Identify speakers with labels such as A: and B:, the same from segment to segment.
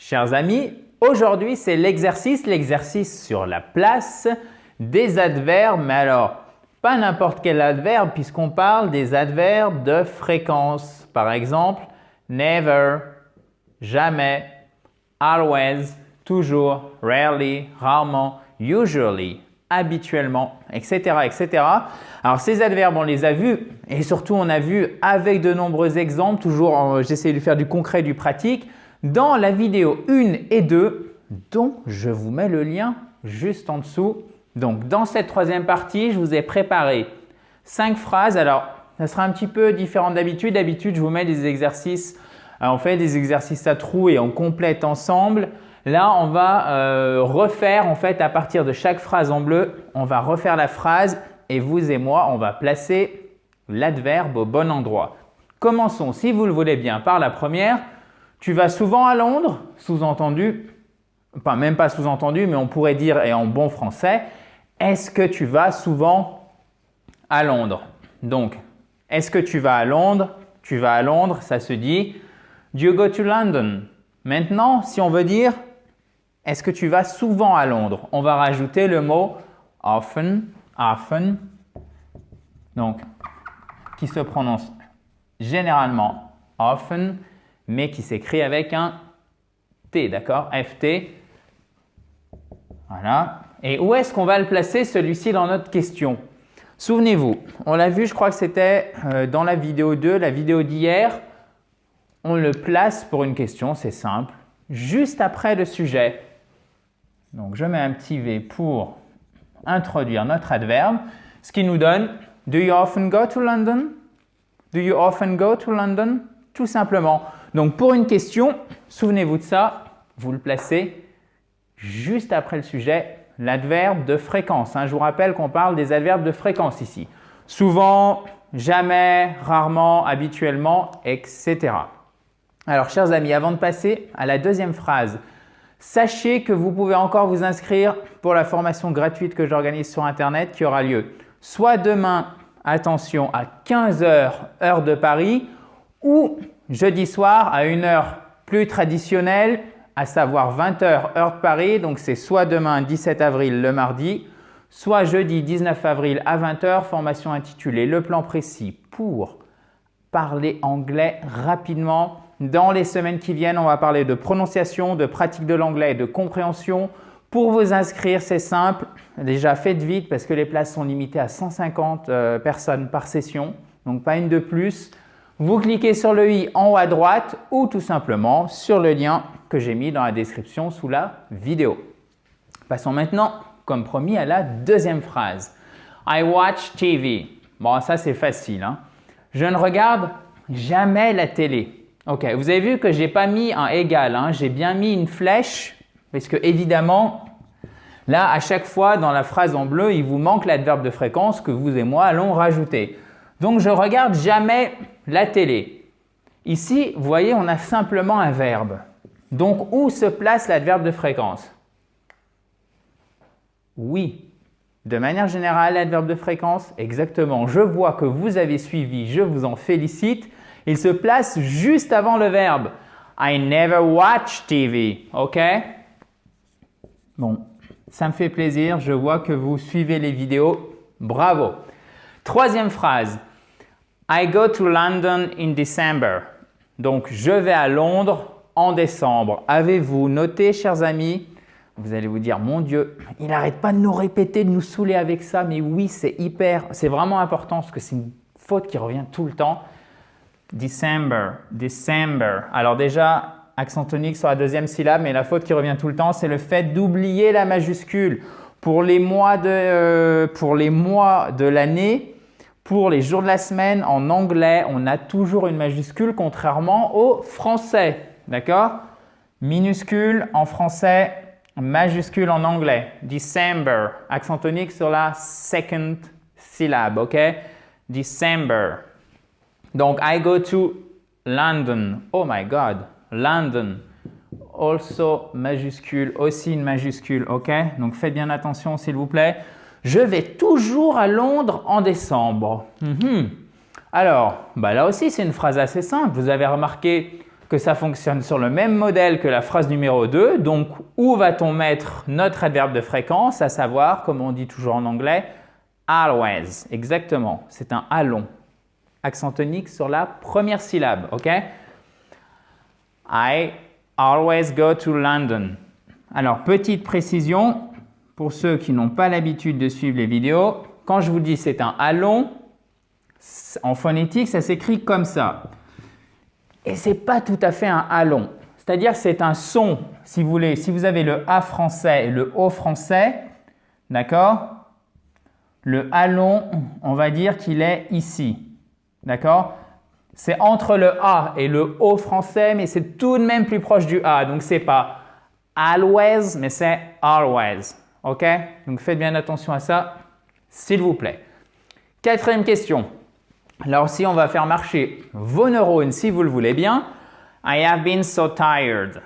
A: Chers amis, aujourd'hui c'est l'exercice sur la place des adverbes, mais alors pas n'importe quel adverbe puisqu'on parle des adverbes de fréquence. Par exemple, never, jamais, always, toujours, rarely, rarement, usually, habituellement, etc., etc. Alors ces adverbes, on les a vus et surtout on a vu avec de nombreux exemples, toujours j'essaie de faire du concret, du pratique, dans la vidéo 1 et 2 dont je vous mets le lien juste en dessous. Donc dans cette troisième partie, je vous ai préparé 5 phrases. Alors ça sera un petit peu différent d'habitude. D'habitude, je vous mets des exercices, on fait des exercices à trous et on complète ensemble. Là, on va refaire en fait à partir de chaque phrase en bleu, on va refaire la phrase et vous et moi, on va placer l'adverbe au bon endroit. Commençons, si vous le voulez bien, par la première. Tu vas souvent à Londres, sous-entendu, enfin même pas sous-entendu, mais on pourrait dire, et en bon français, est-ce que tu vas souvent à Londres? Donc, est-ce que tu vas à Londres? Tu vas à Londres, ça se dit Do you go to London? Maintenant, si on veut dire est-ce que tu vas souvent à Londres? On va rajouter le mot often, often, donc qui se prononce généralement often, mais qui s'écrit avec un T, d'accord? FT. Voilà. Et où est-ce qu'on va le placer celui-ci dans notre question? Souvenez-vous, on l'a vu, je crois que c'était dans la vidéo 2, la vidéo d'hier. On le place pour une question, c'est simple, juste après le sujet. Donc, je mets un petit V pour introduire notre adverbe, ce qui nous donne Do you often go to London? Do you often go to London? Tout simplement. Donc, pour une question, souvenez-vous de ça, vous le placez juste après le sujet, l'adverbe de fréquence. Je vous rappelle qu'on parle des adverbes de fréquence ici. Souvent, jamais, rarement, habituellement, etc. Alors, chers amis, avant de passer à la deuxième phrase, sachez que vous pouvez encore vous inscrire pour la formation gratuite que j'organise sur Internet qui aura lieu soit demain, attention, à 15 h, heure de Paris, ou jeudi soir à une heure plus traditionnelle, à savoir 20 h, heure de Paris. Donc, c'est soit demain, 17 avril, le mardi, soit jeudi 19 avril à 20 h, formation intitulée « Le plan précis pour parler anglais rapidement ». Dans les semaines qui viennent, on va parler de prononciation, de pratique de l'anglais et de compréhension. Pour vous inscrire, c'est simple. Déjà, faites vite parce que les places sont limitées à 150 personnes par session, donc pas une de plus. Vous cliquez sur le i en haut à droite ou tout simplement sur le lien que j'ai mis dans la description sous la vidéo. Passons maintenant, comme promis, à la deuxième phrase. I watch TV. Bon, ça c'est facile. Je ne regarde jamais la télé. Ok, vous avez vu que je n'ai pas mis un égal, j'ai bien mis une flèche parce que évidemment, là à chaque fois dans la phrase en bleu, il vous manque l'adverbe de fréquence que vous et moi allons rajouter. Donc, je ne regarde jamais la télé. Ici, vous voyez, on a simplement un verbe. Donc, où se place l'adverbe de fréquence? Oui. De manière générale, l'adverbe de fréquence, exactement. Je vois que vous avez suivi, je vous en félicite. Il se place juste avant le verbe. I never watch TV. OK? Bon, ça me fait plaisir. Je vois que vous suivez les vidéos. Bravo. Troisième phrase. I go to London in December. Donc, je vais à Londres en décembre. Avez-vous noté, chers amis? Vous allez vous dire, mon Dieu, il n'arrête pas de nous répéter, de nous saouler avec ça. Mais oui, c'est vraiment important parce que c'est une faute qui revient tout le temps. December, December. Alors déjà, accent tonique sur la deuxième syllabe, mais la faute qui revient tout le temps, c'est le fait d'oublier la majuscule. Pour les mois de l'année, pour les jours de la semaine, en anglais, on a toujours une majuscule, contrairement au français. D'accord? Minuscule en français, majuscule en anglais. December, accent tonique sur la second syllabe. OK? December. Donc, I go to London. Oh my God, London. Also majuscule, aussi une majuscule, ok? Donc, faites bien attention s'il vous plaît. Je vais toujours à Londres en décembre. Alors, là aussi, c'est une phrase assez simple. Vous avez remarqué que ça fonctionne sur le même modèle que la phrase numéro 2. Donc, où va-t-on mettre notre adverbe de fréquence, à savoir, comme on dit toujours en anglais, always. Exactement, c'est un allons. Accent tonique sur la première syllabe, ok? I always go to London. Alors, petite précision, pour ceux qui n'ont pas l'habitude de suivre les vidéos, quand je vous dis c'est un allons, en phonétique, ça s'écrit comme ça. Et ce n'est pas tout à fait un allons. C'est-à-dire que c'est un son, si vous voulez, si vous avez le A français et le O français, d'accord? Le allons, on va dire qu'il est ici, d'accord? C'est entre le A et le O français, mais c'est tout de même plus proche du A. Donc, ce n'est pas always, mais c'est always. OK? Donc, faites bien attention à ça, s'il vous plaît. Quatrième question. Là aussi, on va faire marcher vos neurones si vous le voulez bien. I have been so tired.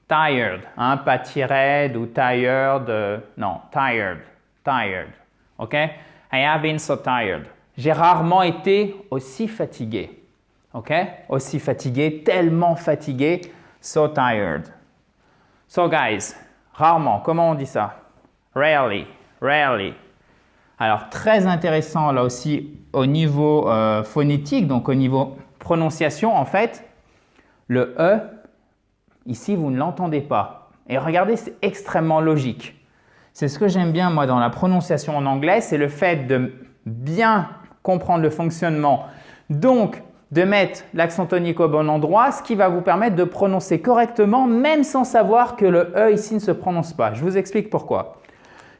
A: Tired, hein? Pas tired ou tired. Non, tired. Tired. OK? I have been so tired. J'ai rarement été aussi fatigué. OK? Aussi fatigué, tellement fatigué. So tired. So guys, rarement, comment on dit ça? Rarely, rarely. Alors, très intéressant là aussi au niveau phonétique, donc au niveau prononciation, en fait, le E, ici, vous ne l'entendez pas. Et regardez, c'est extrêmement logique. C'est ce que j'aime bien, moi, dans la prononciation en anglais, c'est le fait de bien comprendre le fonctionnement. Donc, de mettre l'accent tonique au bon endroit, ce qui va vous permettre de prononcer correctement, même sans savoir que le E ici ne se prononce pas. Je vous explique pourquoi.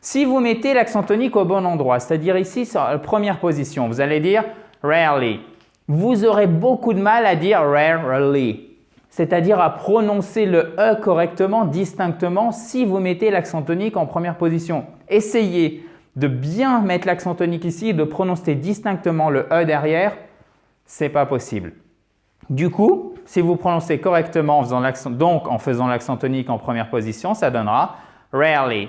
A: Si vous mettez l'accent tonique au bon endroit, c'est-à-dire ici sur la première position, vous allez dire rarely. Vous aurez beaucoup de mal à dire rarely, c'est-à-dire à prononcer le E correctement, distinctement, si vous mettez l'accent tonique en première position. Essayez de bien mettre l'accent tonique ici et de prononcer distinctement le E derrière, c'est pas possible. Du coup, si vous prononcez correctement en faisant l'accent tonique en première position, ça donnera rarely.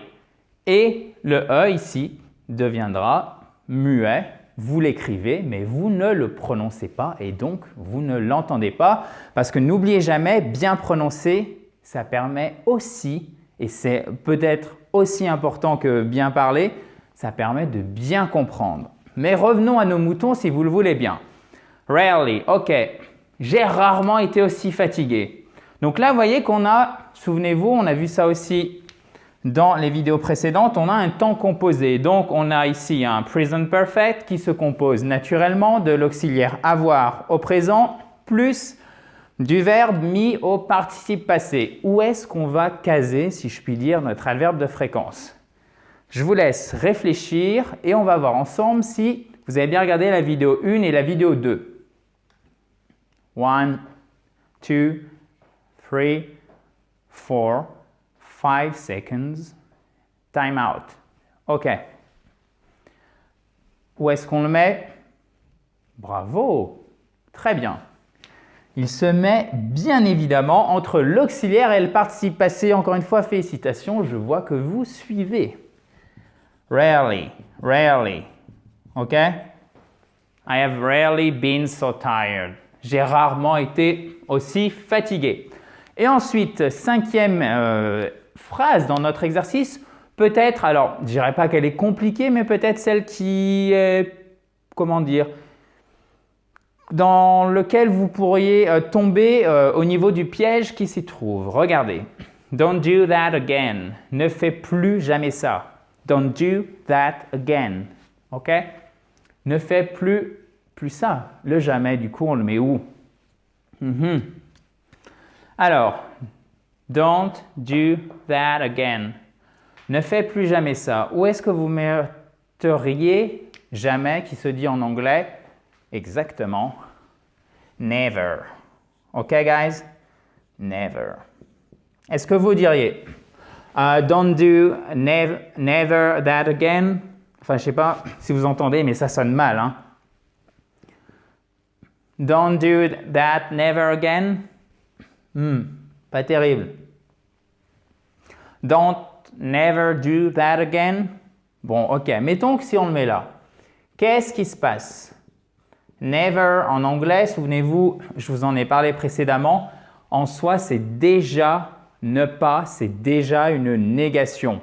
A: Et le E ici deviendra muet. Vous l'écrivez, mais vous ne le prononcez pas et donc vous ne l'entendez pas. Parce que n'oubliez jamais, bien prononcer, ça permet aussi, et c'est peut-être aussi important que bien parler, ça permet de bien comprendre. Mais revenons à nos moutons si vous le voulez bien. Rarely, ok, j'ai rarement été aussi fatigué. Donc là, vous voyez qu'on a, souvenez-vous, on a vu ça aussi dans les vidéos précédentes, on a un temps composé. Donc, on a ici un present perfect qui se compose naturellement de l'auxiliaire avoir au présent plus du verbe mis au participe passé. Où est-ce qu'on va caser, si je puis dire, notre adverbe de fréquence? Je vous laisse réfléchir et on va voir ensemble si vous avez bien regardé la vidéo 1 et la vidéo 2. 1, 2, 3, 4, 5 seconds, time out. OK. Où est-ce qu'on le met? Bravo! Très bien. Il se met bien évidemment entre l'auxiliaire et le participe passé. Encore une fois, félicitations, je vois que vous suivez. Rarely, rarely. OK? I have rarely been so tired. J'ai rarement été aussi fatigué. Et ensuite, cinquième phrase dans notre exercice, peut-être, alors je ne dirais pas qu'elle est compliquée, mais peut-être celle qui est, comment dire, dans lequel vous pourriez tomber au niveau du piège qui s'y trouve. Regardez. Don't do that again. Ne fais plus jamais ça. Don't do that again. OK? Ne fais plus ça. Le jamais, du coup, on le met où? Alors, don't do that again. Ne fais plus jamais ça. Où est-ce que vous metteriez jamais qui se dit en anglais? Exactement. Never. OK, guys? Never. Est-ce que vous diriez don't do never that again? Enfin, je ne sais pas si vous entendez, mais ça sonne mal. Hein? Don't do that never again? Pas terrible. Don't never do that again? Bon, OK. Mettons que si on le met là, qu'est-ce qui se passe? Never en anglais, souvenez-vous, je vous en ai parlé précédemment, en soi, c'est déjà ne pas, c'est déjà une négation.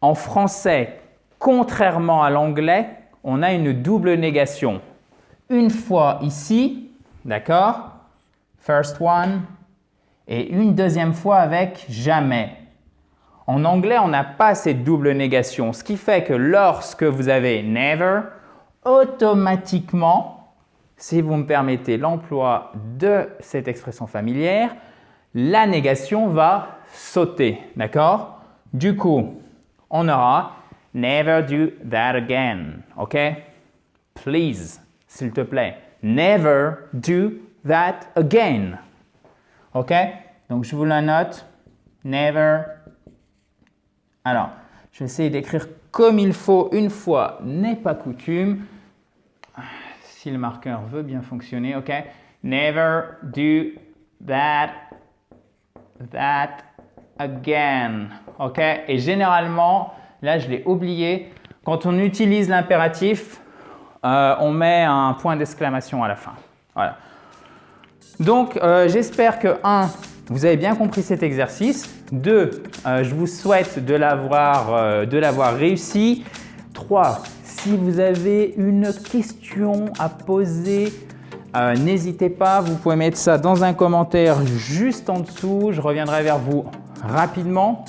A: En français, contrairement à l'anglais, on a une double négation. Une fois ici, d'accord? First one. Et une deuxième fois avec jamais. En anglais, on n'a pas cette double négation, ce qui fait que lorsque vous avez never, automatiquement, si vous me permettez l'emploi de cette expression familière, la négation va sauter, d'accord? Du coup, on aura never do that again, ok? Please, s'il te plaît, never do that again, ok? Donc, je vous la note, never. Alors, je vais essayer d'écrire comme il faut une fois n'est pas coutume. Si le marqueur veut bien fonctionner, ok? Never do that again, ok? Et généralement, là je l'ai oublié, quand on utilise l'impératif, on met un point d'exclamation à la fin. Voilà. Donc, j'espère que 1, vous avez bien compris cet exercice. 2, je vous souhaite de l'avoir réussi. 3, si vous avez une question à poser, n'hésitez pas, vous pouvez mettre ça dans un commentaire juste en dessous. Je reviendrai vers vous rapidement.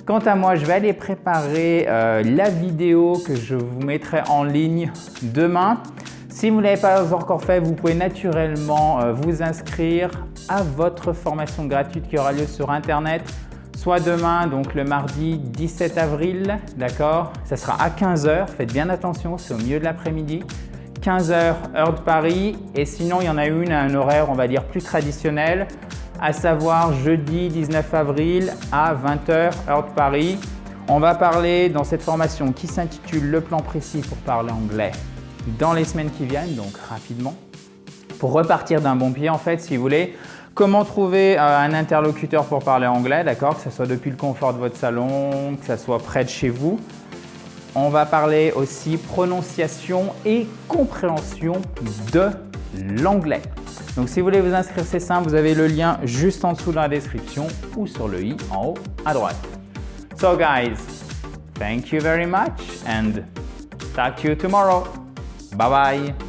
A: Quant à moi, je vais aller préparer la vidéo que je vous mettrai en ligne demain. Si vous ne l'avez pas encore fait, vous pouvez naturellement vous inscrire à votre formation gratuite qui aura lieu sur Internet, soit demain, donc le mardi 17 avril, d'accord? Ça sera à 15 h, faites bien attention, c'est au milieu de l'après-midi. 15 h, heure de Paris, et sinon il y en a une à un horaire, on va dire, plus traditionnel, à savoir jeudi 19 avril à 20 h, heure de Paris. On va parler dans cette formation qui s'intitule « Le plan précis pour parler anglais » dans les semaines qui viennent, donc rapidement, pour repartir d'un bon pied en fait, si vous voulez. Comment trouver un interlocuteur pour parler anglais, d'accord, que ce soit depuis le confort de votre salon, que ce soit près de chez vous. On va parler aussi prononciation et compréhension de l'anglais. Donc si vous voulez vous inscrire, c'est simple, vous avez le lien juste en dessous dans la description ou sur le i en haut à droite. So guys, thank you very much and talk to you tomorrow. Bye bye.